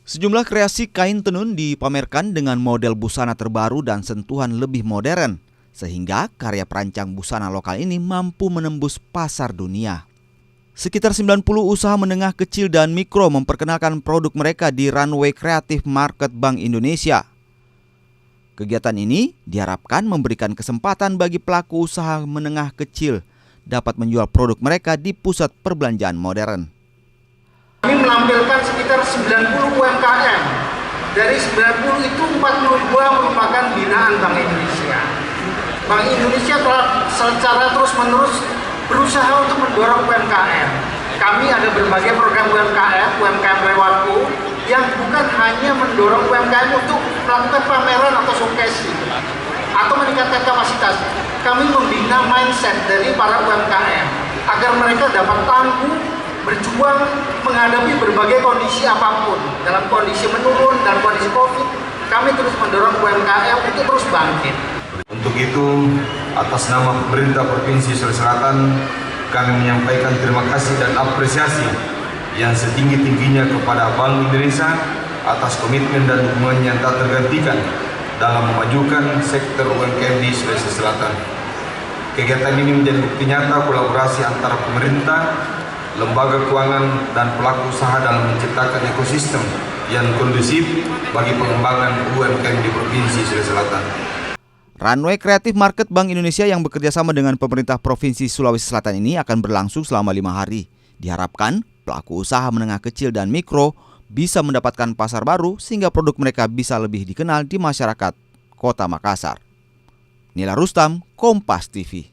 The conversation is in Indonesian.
Sejumlah kreasi kain tenun dipamerkan dengan model busana terbaru dan sentuhan lebih modern, sehingga karya perancang busana lokal ini mampu menembus pasar dunia. Sekitar 90 usaha menengah kecil dan mikro memperkenalkan produk mereka di Runway Creative Market Bank Indonesia. Kegiatan ini diharapkan memberikan kesempatan bagi pelaku usaha menengah kecil dapat menjual produk mereka di pusat perbelanjaan modern. Kami menampilkan sekitar 90 UMKM. Dari 90 itu 42 merupakan binaan Bank Indonesia. Bank Indonesia telah secara terus-menerus berusaha untuk mendorong UMKM. Kami ada berbagai program UMKM lewatku, yang bukan hanya mendorong UMKM untuk melakukan pameran atau showcase atau meningkatkan kapasitas. Kami membina mindset dari para UMKM agar mereka dapat tangguh berjuang menghadapi berbagai kondisi apapun. Dalam kondisi menurun dan kondisi COVID, kami terus mendorong UMKM untuk terus bangkit. Untuk itu, atas nama pemerintah Provinsi Sulawesi Selatan, kami menyampaikan terima kasih dan apresiasi yang setinggi-tingginya kepada Bank Indonesia atas komitmen dan dukungan yang tak tergantikan dalam memajukan sektor UMKM di Sulawesi Selatan. Kegiatan ini menjadi bukti nyata kolaborasi antara pemerintah, lembaga keuangan, dan pelaku usaha dalam menciptakan ekosistem yang kondusif bagi pengembangan UMKM di Provinsi Sulawesi Selatan. Runway Creative Market Bank Indonesia yang bekerjasama dengan pemerintah Provinsi Sulawesi Selatan ini akan berlangsung selama 5 hari. Diharapkan pelaku usaha menengah kecil dan mikro bisa mendapatkan pasar baru sehingga produk mereka bisa lebih dikenal di masyarakat Kota Makassar. Nila Rustam, Kompas TV.